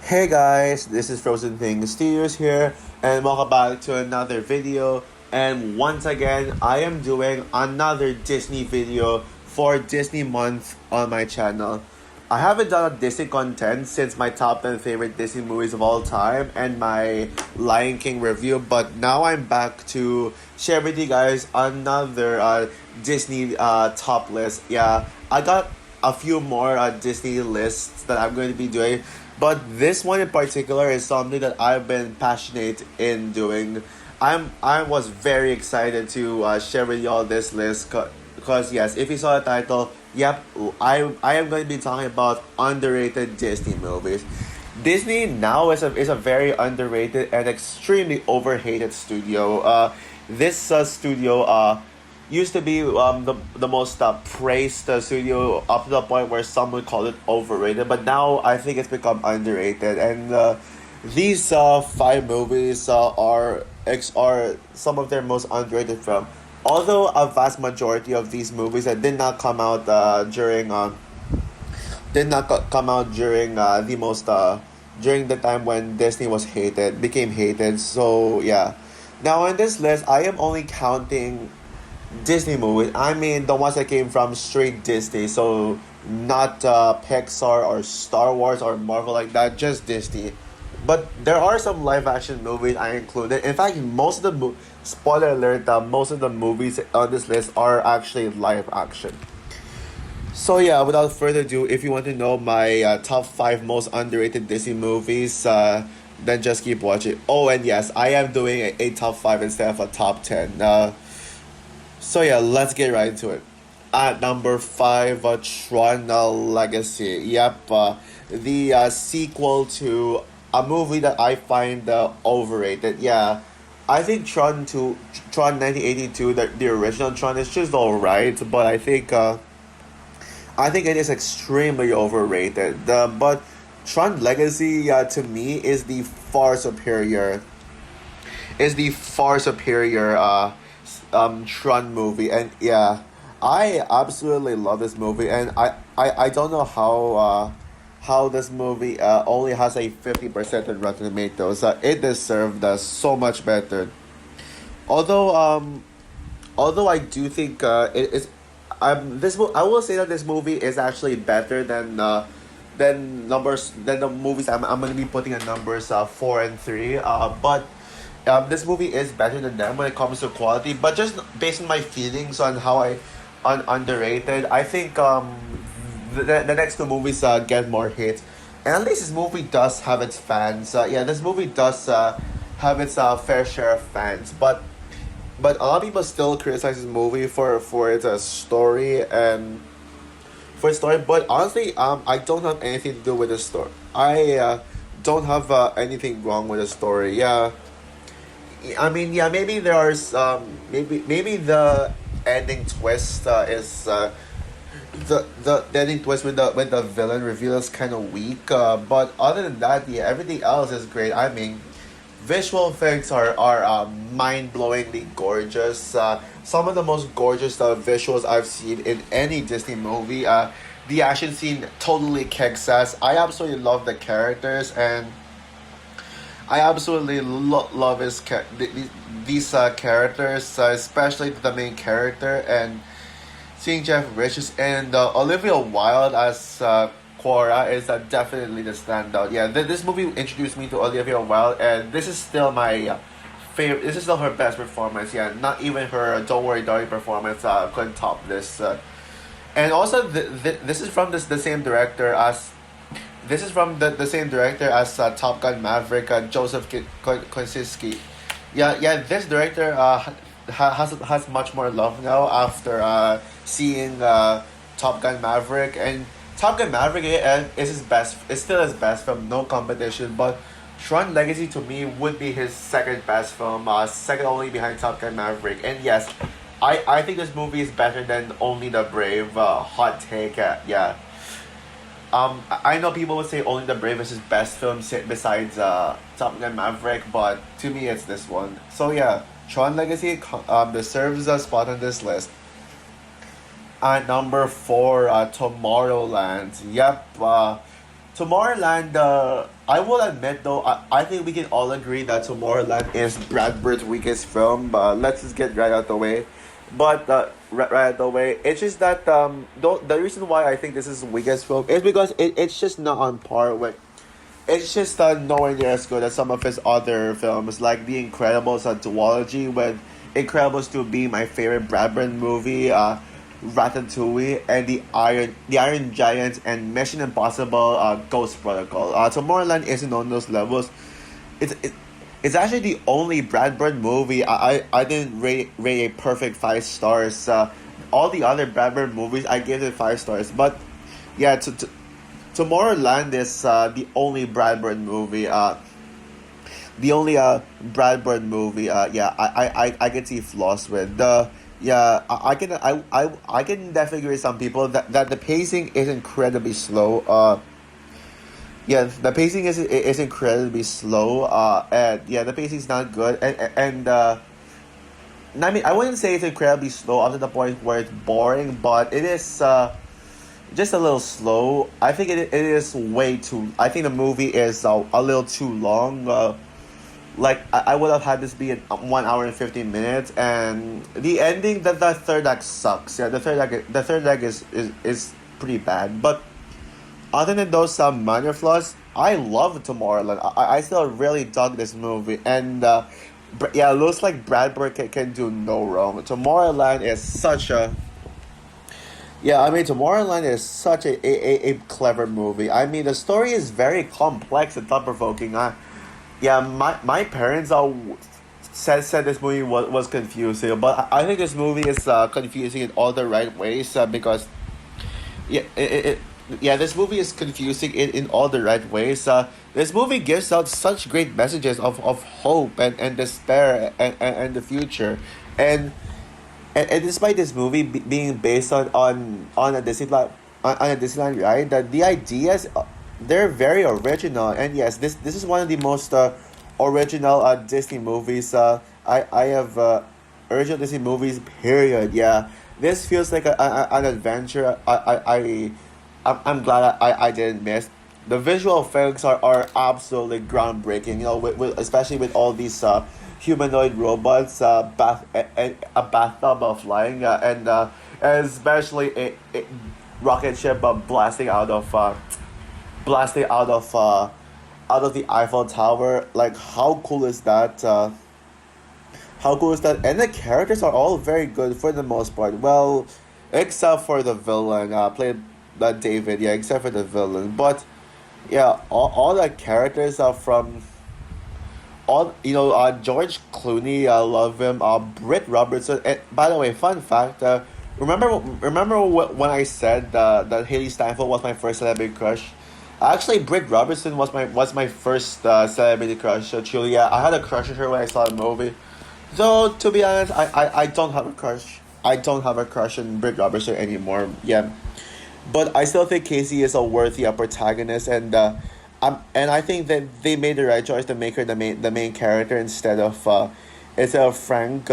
Hey guys, this is Frozen Things Studios here, and welcome back to another video. And once again, I am doing another Disney video for Disney Month on my channel. I haven't done a Disney content since my top 10 favorite Disney movies of all time and my Lion King review, but now I'm back to share with you guys another Disney top list. Yeah, I got a few more Disney lists that I'm going to be doing, but this one in particular is something that I've been passionate in doing. I was very excited to share with y'all this list because yes, if you saw the title, yep, I am going to be talking about underrated Disney movies. Disney now is a very underrated and extremely overhated studio. This studio used to be the most praised studio up to the point where some would call it overrated, but now I think it's become underrated. And these five movies are some of their most underrated film. Although a vast majority of these movies that did not come out during the most during the time when Disney was hated became hated. So yeah. Now in this list, I am only counting Disney movies. I mean the ones that came from straight Disney. So not Pixar or Star Wars or Marvel like that. Just Disney. But there are some live action movies I included. In fact, most of the spoiler alert, most of the movies on this list are actually live action. So yeah, without further ado, if you want to know my top five most underrated Disney movies, then just keep watching. Oh, and yes, I am doing a top five instead of a top 10. So yeah, let's get right into it. At number five, Tron Legacy. Yep, the sequel to a movie that I find overrated. Yeah, I think Tron 1982, the original Tron is just alright, but I think it is extremely overrated. But Tron Legacy, to me, is the far superior Tron movie, and yeah, I absolutely love this movie, and I don't know how this movie only has a 50% on Rotten Tomatoes. It deserved so much better. Although although I do think it is I will say that this movie is actually better than the movies I'm gonna be putting at numbers 4 and 3. But this movie is better than them when it comes to quality. But just based on my feelings on how I on underrated, I think the next two movies get more hits. And at least this movie does have its fans. Yeah, this movie does have its fair share of fans. But a lot of people still criticize this movie for its story and for its story. But honestly, I don't have anything to do with the story. I don't have anything wrong with the story. Yeah, I mean, yeah, maybe there are maybe the ending twist is the ending twist with the villain reveal is kind of weak. But other than that, yeah, everything else is great. I mean, visual effects are mind blowingly gorgeous. Some of the most gorgeous visuals I've seen in any Disney movie. The action scene totally kicks ass. I absolutely love the characters, and I absolutely love these characters, especially the main character, and seeing Jeff Bridges and Olivia Wilde as Quora is definitely the standout. Yeah, this movie introduced me to Olivia Wilde, and this is still my favorite. This is still her best performance. Yeah, not even her "Don't Worry, Darling" performance could top this. And also, this is from the same director as the same director as Top Gun Maverick, Joseph Kosinski. Yeah. This director has much more love now after seeing Top Gun Maverick, and Top Gun Maverick is his best. It's still his best film, no competition. But Tron Legacy to me would be his second best film, second only behind Top Gun Maverick. And yes, I think this movie is better than Only the Brave. Hot take, yeah. I know people would say Only the Brave is his best film besides Top Gun Maverick, but to me it's this one. So yeah, Tron Legacy deserves a spot on this list. At number 4, Tomorrowland. Yep, Tomorrowland. I will admit though, I think we can all agree that Tomorrowland is Brad Bird's weakest film. But let's just get right out the way. But right out the way, it's just that the reason why I think this is the weakest film is because it's just not on par with. It's just nowhere near as good as some of his other films, like The Incredibles and Duology, with Incredibles 2 being my favorite Brad Bird movie, Ratatouille, and the Iron Giant, and Mission Impossible, Ghost Protocol. Tomorrowland isn't on those levels. It's it, it's actually the only Brad Bird movie I didn't rate a perfect 5 stars. All the other Brad Bird movies I gave it 5 stars, but yeah, Tomorrowland is the only Brad Bird movie. The only Brad Bird movie. Yeah, I can see flaws with the. Yeah, I can definitely agree with some people that the pacing is incredibly slow. Yeah, the pacing is incredibly slow. And yeah, the pacing is not good. I mean, I wouldn't say it's incredibly slow up to the point where it's boring, but it is just a little slow. I think it is way too. I think the movie is a little too long. Like I would have had this be in 1 hour and 15 minutes, and the ending, the third act sucks. Yeah, the third act is pretty bad. But other than those minor flaws, I love Tomorrowland. I still really dug this movie, and yeah, it looks like Brad Bird can do no wrong. Tomorrowland is such a yeah, I mean, Tomorrowland is such a clever movie. I mean, the story is very complex and thought provoking. Yeah, my parents said this movie was confusing, but I think this movie is confusing in all the right ways because yeah, yeah, this movie is confusing in all the right ways. This movie gives out such great messages of hope and despair and the future. And despite this movie being based on a Disneyland on a Disneyland ride, that the ideas they're very original. And yes, this is one of the most original Disney movies. I have original Disney movies. Period. Yeah, this feels like an adventure. I'm glad I didn't miss. The visual effects are absolutely groundbreaking. You know, especially with all these humanoid robots, a bathtub of flying, and especially a rocket ship blasting out of the Eiffel Tower. Like, how cool is that? How cool is that? And the characters are all very good for the most part. Well, except for the villain, played by David. Yeah, except for the villain. But yeah, all the characters are from all George Clooney. I love him. Britt Robertson. And by the way, fun fact. Remember when I said that Haley Steinfeld was my first celebrity crush? Actually, Britt Robertson was my first celebrity crush. So truly, yeah, I had a crush on her when I saw the movie. Though to be honest, I don't have a crush. I don't have a crush on Britt Robertson anymore. Yeah, but I still think Casey is a worthy protagonist, and I think that they made the right choice to make her the main character instead of Frank.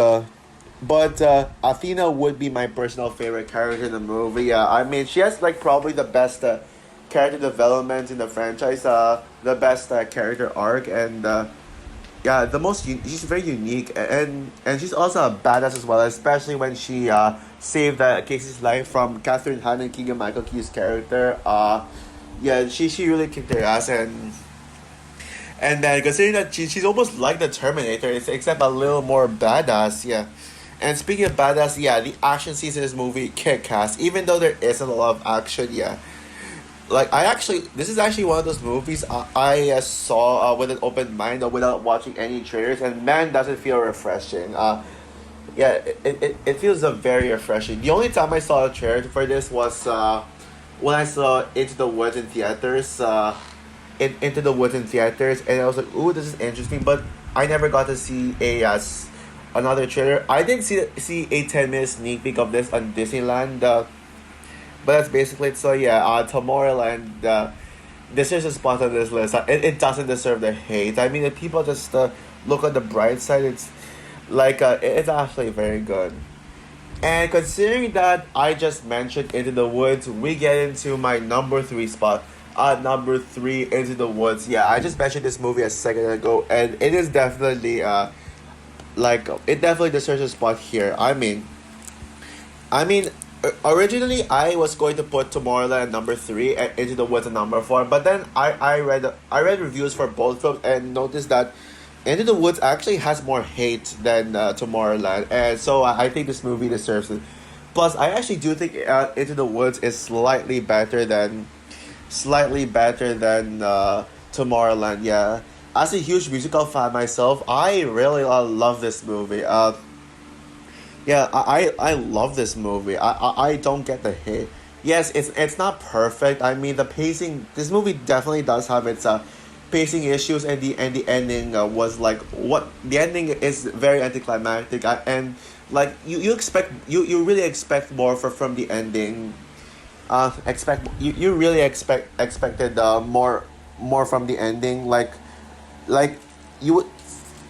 But Athena would be my personal favorite character in the movie. I mean, she has like probably the best character development in the franchise. The best character arc, and yeah, she's very unique, and she's also a badass as well, especially when she saved Casey's life from Catherine Hahn and Keegan Michael Key's character. Yeah, she really kicked her ass, and then considering that she's almost like the Terminator, except a little more badass. Yeah. And speaking of badass, yeah, the action scenes in this movie kick ass. Even though there isn't a lot of action, yeah. Like this is actually one of those movies I saw with an open mind or without watching any trailers, and man, does it feel refreshing. Yeah, it feels very refreshing. The only time I saw a trailer for this was when I saw Into the Woods in theaters. Into the Woods in theaters, and I was like, "Ooh, this is interesting," but I never got to see another trailer. I did see a 10 minute sneak peek of this on Disneyland. But that's basically it. So yeah, Tomorrowland. This is a spot on this list. It doesn't deserve the hate. I mean, if people just look on the bright side, it's like it's actually very good. And considering that I just mentioned Into the Woods, we get into my number 3 spot. Number three, Into the Woods. Yeah, I just mentioned this movie a second ago, and it is definitely like it definitely deserves a spot here. I mean, originally I was going to put Tomorrowland at number three and Into the Woods at number four, but then I read reviews for both films and noticed that Into the Woods actually has more hate than Tomorrowland, and so I think this movie deserves it. Plus, I actually do think Into the Woods is slightly better than Tomorrowland. Yeah, as a huge musical fan myself, I really love this movie. Yeah, I love this movie. I don't get the hate. Yes, it's not perfect. I mean, the pacing. This movie definitely does have its pacing issues, and the ending was like what the ending is very anticlimactic. And like you really expect more from the ending. You really expected more from the ending. Like you would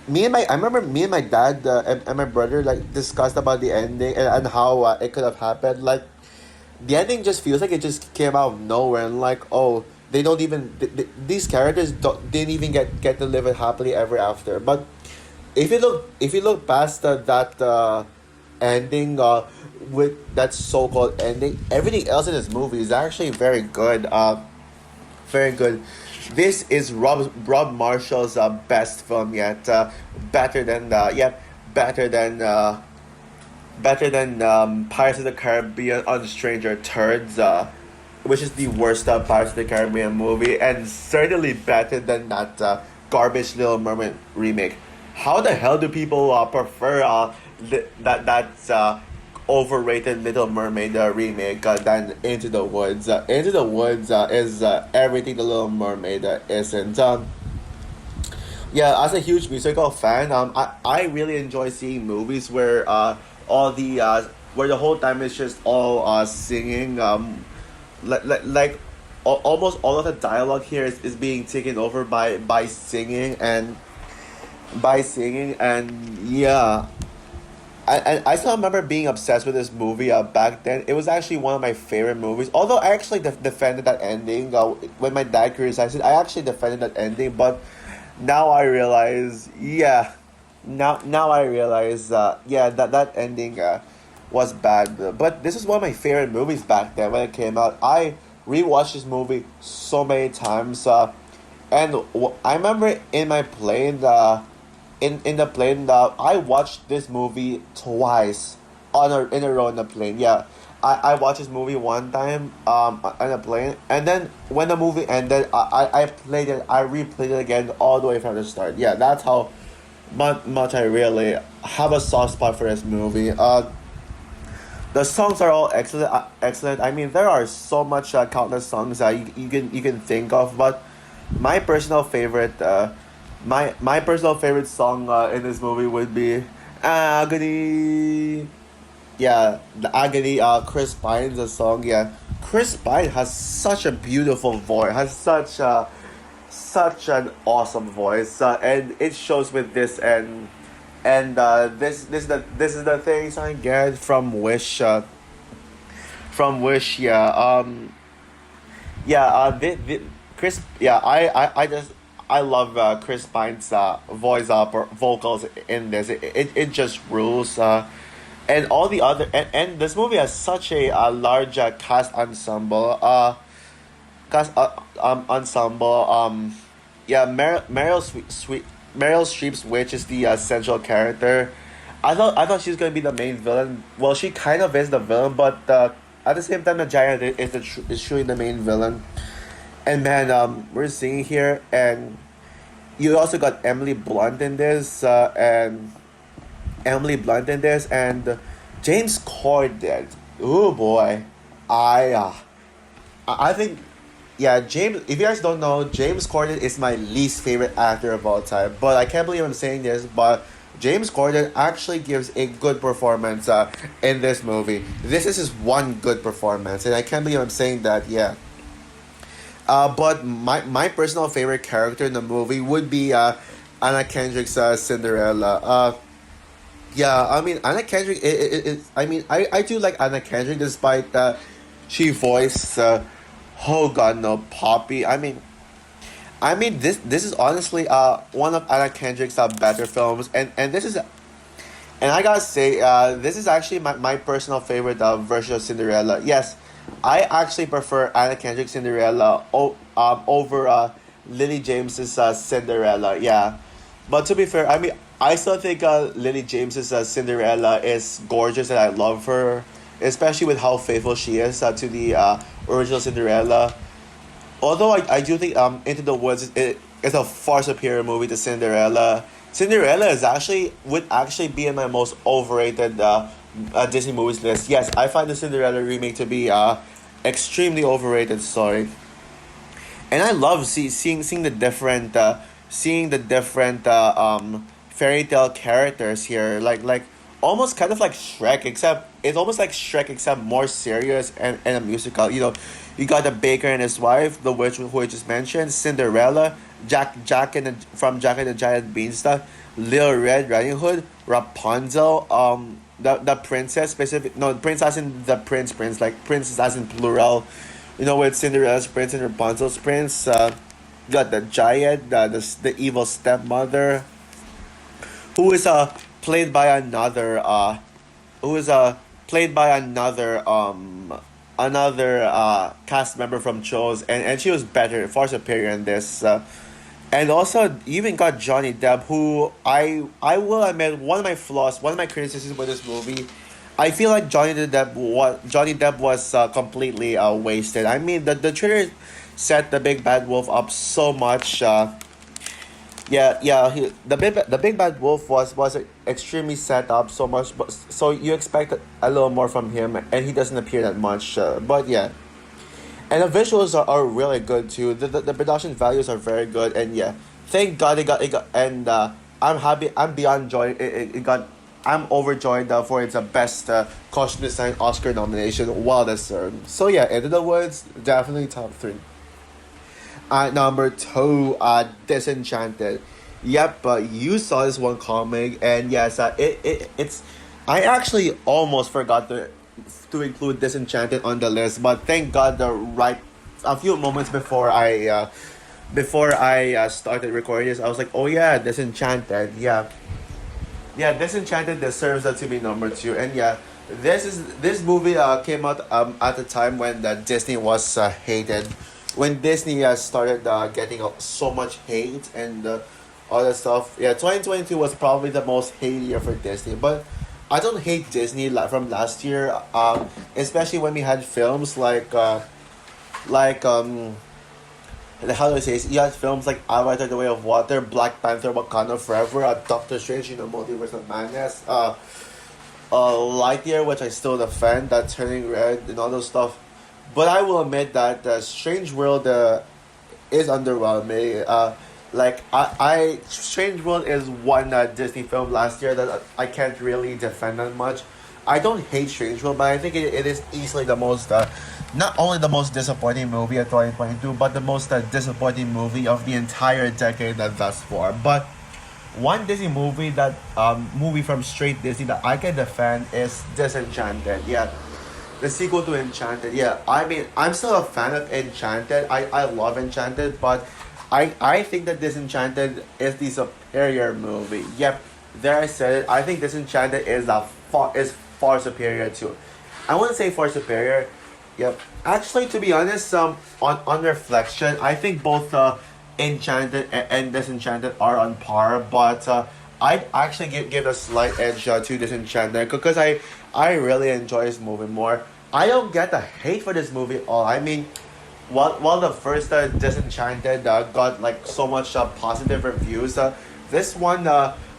I remember me and my dad and my brother like discussed about the ending and how it could have happened. Like the ending just feels like it just came out of nowhere, and like, oh, they don't even these characters didn't even get to live it happily ever after. But if you look past that ending with that so-called ending, everything else in this movie is actually very good. Very good. This is Rob Marshall's best film yet. Better than better than better than Pirates of the Caribbean on Stranger Thirds, which is the worst Pirates of the Caribbean movie, and certainly better than that garbage Little Mermaid remake. How the hell do people prefer that overrated Little Mermaid remake than Into the Woods? Into the Woods is everything the Little Mermaid isn't. Yeah, as a huge musical fan, I really enjoy seeing movies where all the where the whole time is just all singing. Like almost all of the dialogue here is being taken over by singing and yeah. I still remember being obsessed with this movie back then. It was actually one of my favorite movies. Although I actually defended that ending when my dad criticized it. I actually defended that ending, but now I realize, yeah, now I realize, yeah, that ending was bad. But this is one of my favorite movies back then when it came out. I rewatched this movie so many times, and I remember in my plane. In the plane, I watched this movie twice in a row on the plane. Yeah, I watched this movie one time on a plane, and then when the movie ended, I played it. I replayed it again all the way from the start. Yeah, that's how much I really have a soft spot for this movie. The songs are all excellent. Excellent. I mean, there are so much countless songs that you can think of, but my personal favorite. My personal favorite song in this movie would be Agony. Yeah, the Agony. Chris Pine's a song. Yeah, Chris Pine has such a beautiful voice. Has such an awesome voice, and it shows with this and this is the things I get from Wish. From Wish. Yeah. Yeah. Chris. Yeah. I just I love Chris Pine's voice vocals in this. It just rules. And all the other and this movie has such a large cast ensemble. Ensemble. Yeah, Meryl Streep's witch is the central character. I thought she was gonna be the main villain. Well, she kind of is the villain, but at the same time, the giant is truly the main villain. And man, we're seeing here, and you also got Emily Blunt in this, and James Corden. Oh boy, I uh, I think yeah, James. If you guys don't know, James Corden is my least favorite actor of all time. But I can't believe I'm saying this, but James Corden actually gives a good performance in this movie. This is his one good performance, and I can't believe I'm saying that. Yeah. But my personal favorite character in the movie would be Anna Kendrick's Cinderella. Yeah, I mean Anna Kendrick. I mean I do like Anna Kendrick despite she voiced Oh God, no, Poppy. I mean, this is honestly one of Anna Kendrick's better films, and this is and I gotta say this is actually my personal favorite version of Cinderella. Yes, I actually prefer Anna Kendrick's Cinderella over Lily James's Cinderella. Yeah, but to be fair, I mean, I still think Lily James's Cinderella is gorgeous, and I love her, especially with how faithful she is to the original Cinderella. Although I do think Into the Woods is a far superior movie to Cinderella. Cinderella is actually would actually be in my most overrated Disney movies list. Yes, I find the Cinderella remake to be extremely overrated. Sorry, and I love seeing the different fairy tale characters here, like almost kind of like Shrek, except it's almost like Shrek except more serious and a musical. You got the baker and his wife, the witch who I just mentioned, Cinderella, Jack and from Jack and the Giant Beanstalk, Little Red Riding Hood, Rapunzel, the princess specific, no, prince as in the prince, like princess as in plural, with Cinderella's prince and Rapunzel's prince. Got the giant, the evil stepmother, who is played by another who is played by another cast member from Chose, and she was better, far superior in this. And also, you even got Johnny Depp, who I will admit, one of my criticisms with this movie, I feel like Johnny Depp was completely wasted. I mean, the trailer set the big bad wolf up so much. Yeah, yeah. The big bad wolf was extremely set up so much, but so you expect a little more from him, and he doesn't appear that much. But yeah, and the visuals are really good too. The production values are very good, and yeah, thank God it got, and I'm happy. I'm beyond joy. It got. I'm overjoyed for its best costume design Oscar nomination, well deserved. So yeah, Into the Woods definitely top three. At number two, Disenchanted. Yep, you saw this one comic, and yes, it's. I actually almost forgot to include Disenchanted on the list, but thank God a few moments before I started recording this, I was like, oh yeah, Disenchanted, yeah, yeah, Disenchanted deserves that to be number two, and yeah, this movie came out at the time when Disney was hated, when Disney started getting so much hate and all that stuff. Yeah, 2022 was probably the most hated year for Disney, but I don't hate Disney from last year. Especially when we had films like how do I say this? You had films like Avatar: The Way of Water, Black Panther: Wakanda Forever, Doctor Strange, Multiverse of Madness, Lightyear, which I still defend, that Turning Red and all those stuff. But I will admit that Strange World is underwhelming. Strange World is one Disney film last year that I can't really defend that much. I don't hate Strange World, but I think it is easily the most, not only the most disappointing movie of 2022, but the most disappointing movie of the entire decade thus far. But one Disney movie from straight Disney that I can defend is Disenchanted. Yeah, the sequel to Enchanted. Yeah, I mean, I'm still a fan of Enchanted. I love Enchanted, but I think that Disenchanted is the superior movie. Yep, there I said it. I think Disenchanted is far superior to. I wouldn't say far superior. Yep. Actually, to be honest, on reflection, I think both Enchanted and Disenchanted are on par, but I'd actually give a slight edge to Disenchanted because I really enjoy this movie more. I don't get the hate for this movie at all. I mean, while the first Disenchanted got like so much positive reviews, this one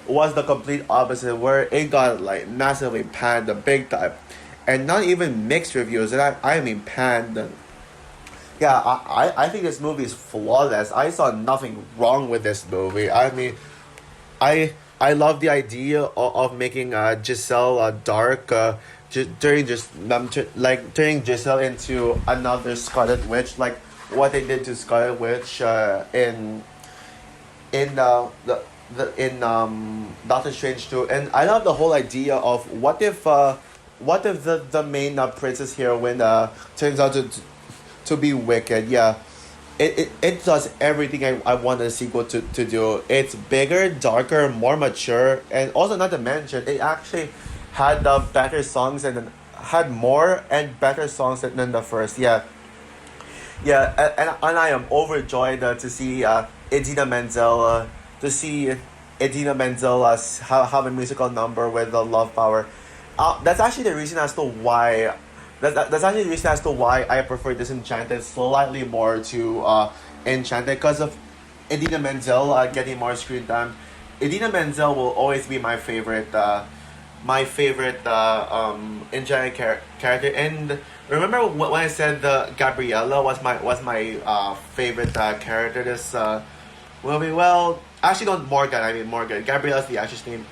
was the complete opposite, where it got like massively panned, the big time, and not even mixed reviews. And I mean panned. Yeah, I think this movie is flawless. I saw nothing wrong with this movie. I mean, I love the idea of making Giselle dark. Turning Giselle into another Scarlet Witch, like what they did to Scarlet Witch in in Doctor Strange 2. And I love the whole idea of what if the main princess heroine turns out to be wicked. Yeah, it does everything I want a sequel to do. It's bigger, darker, more mature, and also not to mention, it actually had better songs and had more and better songs than the first. Yeah, yeah, and I am overjoyed to see Idina Menzel, to see Idina Menzel have a musical number with the Love Power. That's actually the reason as to why. That's actually the reason as to why I prefer Disenchanted slightly more to Enchanted because of Idina Menzel getting more screen time. Idina Menzel will always be my favorite Enchanted character. And remember when I said the Gabriella was my favorite character this movie? Well, actually, not Morgan. I mean Morgan. Gabriella's the actress name.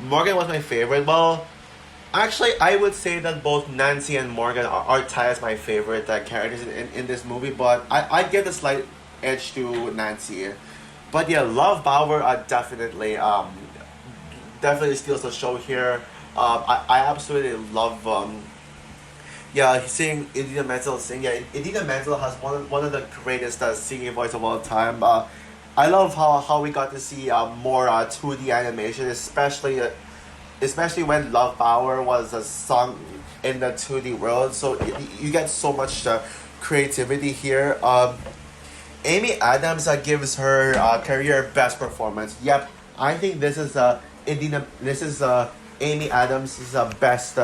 Morgan was my favorite. Well, actually, I would say that both Nancy and Morgan are tied as my favorite characters in this movie, but I'd give a slight edge to Nancy. But yeah, Love Bauer definitely steals the show here. I absolutely love yeah, seeing Idina Menzel sing. Yeah, Idina Menzel has one of the greatest singing voice of all time. I love how we got to see more 2D animation, especially when Love Power was a song in the 2D world. So you get so much creativity here. Amy Adams gives her career best performance. Yep, I think this is Idina. This is Amy Adams' best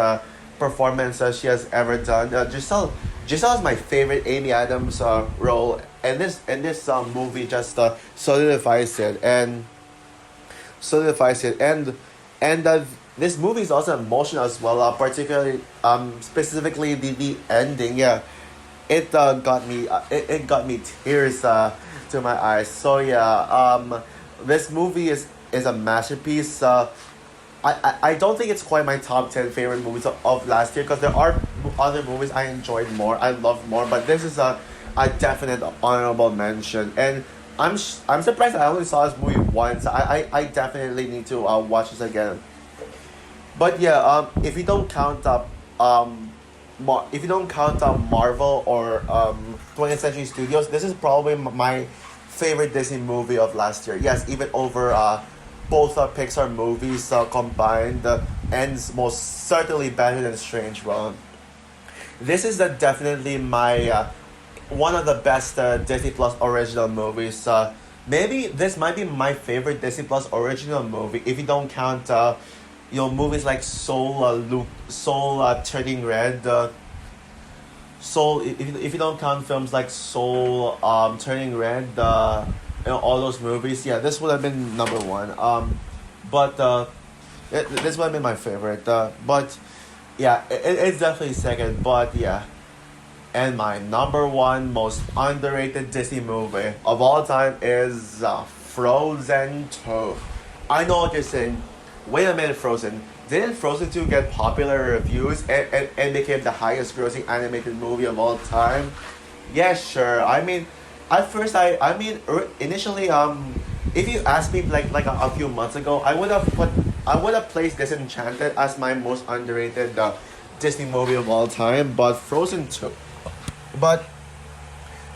performance she has ever done. Giselle is my favorite Amy Adams role, and this movie just solidifies it, and this movie is also emotional as well. Particularly, specifically the ending. Yeah, it got me tears to my eyes. So yeah, this movie is a masterpiece. I don't think it's quite my top 10 favorite movies of last year because there are other movies I enjoyed more, I loved more, but this is a definite honorable mention. And I'm surprised I only saw this movie once. I definitely need to watch this again. But yeah, if you don't count up if you don't count Marvel or 20th Century Studios, this is probably my favorite Disney movie of last year. Yes, even over both Pixar movies combined, ends most certainly better than Strange World. This is definitely my one of the best Disney Plus original movies. Maybe this might be my favorite Disney Plus original movie if you don't count movies like Soul Turning Red. Soul, if you don't count films like Soul, Turning Red, all those movies, yeah, this would have been number one. But this would have been my favorite. But yeah, it's definitely second. But yeah, and my number one most underrated Disney movie of all time is Frozen 2. I know what you're saying. Wait a minute, Frozen. Didn't Frozen 2 get popular reviews and became the highest grossing animated movie of all time? Yeah, sure. I mean, at first, initially, if you asked me like a few months ago, I would have placed Disenchanted as my most underrated Disney movie of all time, but Frozen 2. But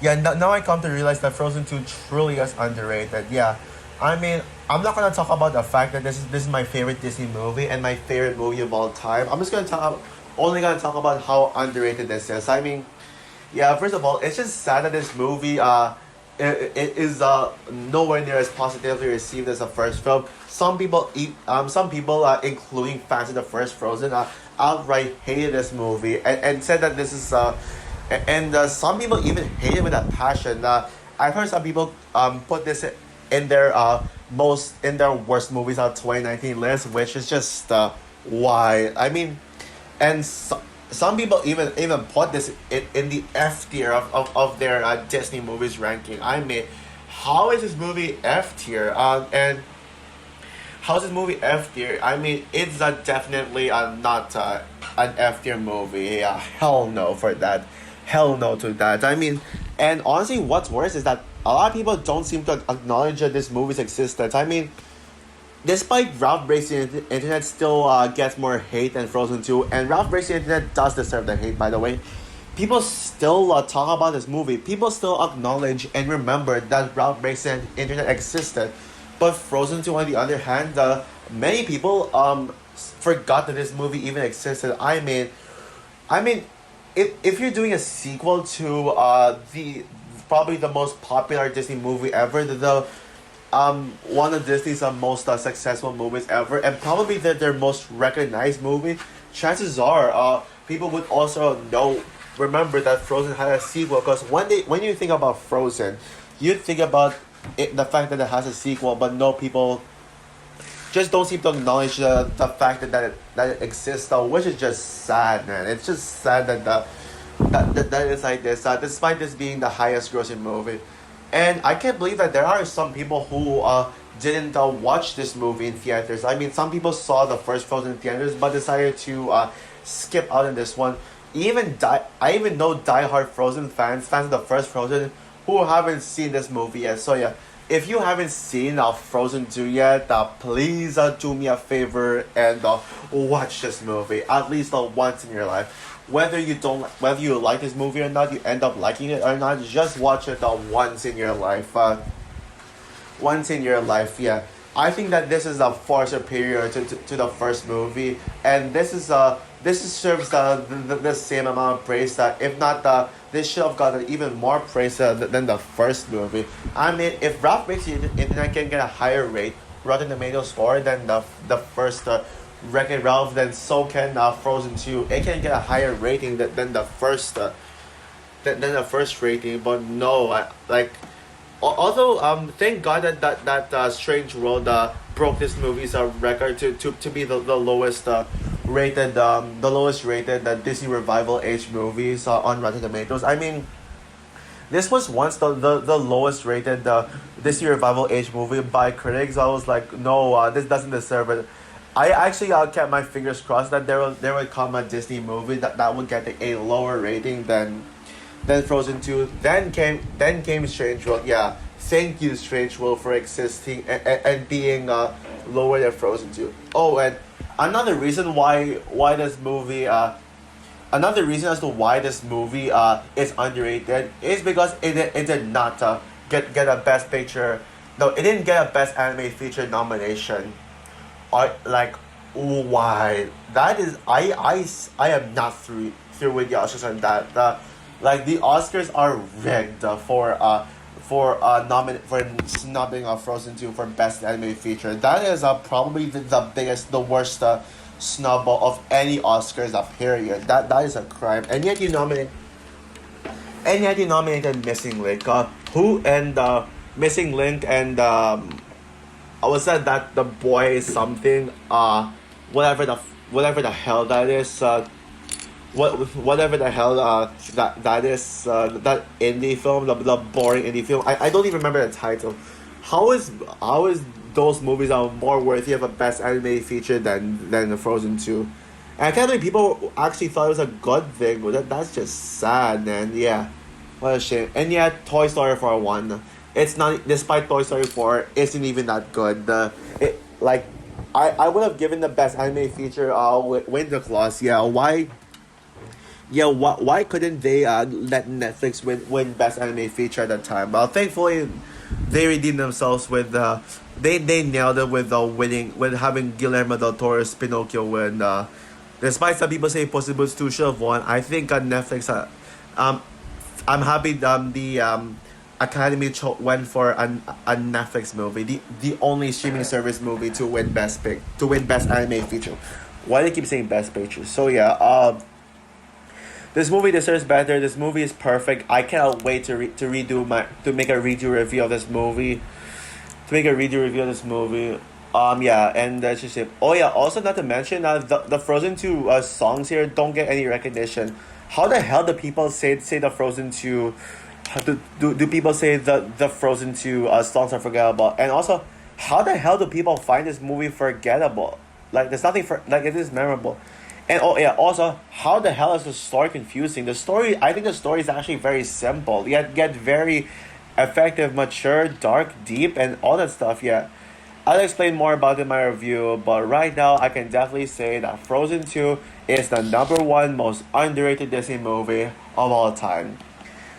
yeah, now I come to realize that Frozen 2 truly is underrated. Yeah, I mean, I'm not gonna talk about the fact that this is my favorite Disney movie and my favorite movie of all time. I'm just only gonna talk about how underrated this is. I mean, yeah, first of all, it's just sad that this movie it is nowhere near as positively received as the first film. Some people including fans of the first Frozen outright hated this movie and said that this is and some people even hate it with a passion. I've heard some people put this in their worst movies of 2019 list, which is just why. I mean, and some people even put this in the F tier of their Disney movies ranking. I mean, how is this movie F tier? And how's this movie F tier? I mean, it's definitely not an F tier movie. Yeah, hell no for that. Hell no to that. I mean, and honestly, what's worse is that a lot of people don't seem to acknowledge this movie's existence. I mean, despite Ralph Breaks the Internet still gets more hate than Frozen 2, and Ralph Breaks the Internet does deserve the hate, by the way. people still talk about this movie. People still acknowledge and remember that Ralph Breaks the Internet existed. But Frozen 2, on the other hand, many people forgot that this movie even existed. I mean, if you're doing a sequel to the probably the most popular Disney movie ever, the one of Disney's most successful movies ever, and probably their most recognized movie, chances are people would also remember that Frozen had a sequel, because when you think about Frozen, you think about the fact that it has a sequel, but no, people just don't seem to acknowledge the fact that it exists, though, which is just sad, man. It's just sad that it's like this, despite this being the highest grossing movie. And I can't believe that there are some people who didn't watch this movie in theaters. I mean, some people saw the first Frozen in theaters but decided to skip out on this one. I even know diehard Frozen fans of the first Frozen, who haven't seen this movie yet. So yeah, if you haven't seen Frozen 2 yet, please do me a favor and watch this movie at least once in your life. Whether you like this movie or not, you end up liking it or not, just watch it once in your life. Once in your life, yeah. I think that this is far superior to the first movie, and this serves the same amount of praise, that if not this should have gotten even more praise than the first movie. I mean, if Ralph Breaks the Internet can get a higher rate Rotten Tomatoes score than the first Wreck-It Ralph, then so can Frozen 2. It can get a higher rating than the first than the first rating, but no, although thank God that Strange World broke this movie's record to be the lowest rated Disney revival age movies on Rotten Tomatoes. I mean, this was once the lowest rated Disney revival age movie by critics. I was like, no, this doesn't deserve it. I actually kept my fingers crossed that there would come a Disney movie that would get a lower rating than Frozen 2. Then came Strange World. Yeah, thank you, Strange World, for existing and being lower than Frozen 2. Oh, and another reason this movie another reason as to why this movie is underrated is because it did not get a Best Picture. No, it didn't get a Best Animated Feature nomination. Like, why? That is, I am not through with the Oscars on that. The Oscars are rigged for snubbing of Frozen 2 for Best Animated Feature. That is probably the worst snub of any Oscars period. That is a crime. And yet you nominated Missing Link. Who and Missing Link and I was said that the boy is something. Whatever the hell that is. Whatever the hell that is, that indie film, the boring indie film. I don't even remember the title. How is those movies are more worthy of a Best Animated Feature than the Frozen 2? And I can't believe people actually thought it was a good thing. That's just sad, man. Yeah, what a shame. And yet, Toy Story 4 won. It's not, despite Toy Story 4 isn't even that good. I would have given the Best Animated Feature Winter Claus. Yeah, why? Yeah, why couldn't they let Netflix win Best Animated Feature at that time? Well, thankfully, they redeemed themselves with they nailed it with having Guillermo del Toro's Pinocchio win. Despite some people say Puss in Boots 2 should have won, I think Netflix. I'm happy the Academy went for a Netflix movie, the only streaming service movie to win Best Animated Feature. Why do they keep saying Best Picture? So yeah, this movie deserves better. This movie is perfect. I cannot wait to make a redo review of this movie. Yeah, and that's just it. Oh yeah, also not to mention the Frozen 2 songs here don't get any recognition. How the hell do people say the Frozen 2? Do people say the Frozen 2 songs are forgettable? And also, how the hell do people find this movie forgettable? Like, there's nothing it is memorable. And oh yeah, also, how the hell is the story confusing? I think the story is actually very simple, yet very effective, mature, dark, deep, and all that stuff. Yeah, I'll explain more about it in my review, but right now I can definitely say that Frozen 2 is the number one most underrated Disney movie of all time.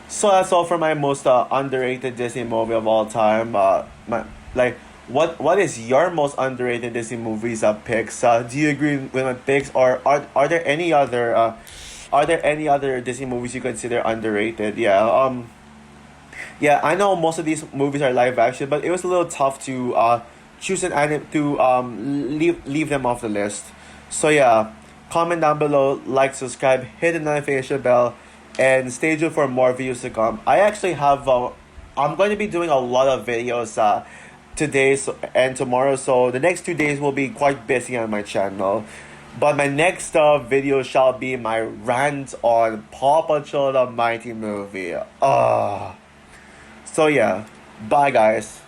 So that's all for my most underrated Disney movie of all time. Like, what is your most underrated Disney movies picks? Do you agree with my picks, or are there any other Disney movies you consider underrated? Yeah, I know most of these movies are live action, but it was a little tough to choose an anime to leave them off the list. So yeah, comment down below, like, subscribe, hit the notification bell, and stay tuned for more videos to come. I actually have I'm going to be doing a lot of videos today and tomorrow, so the next 2 days will be quite busy on my channel. But my next video shall be my rant on Paw Patrol the Mighty movie. So yeah, bye guys.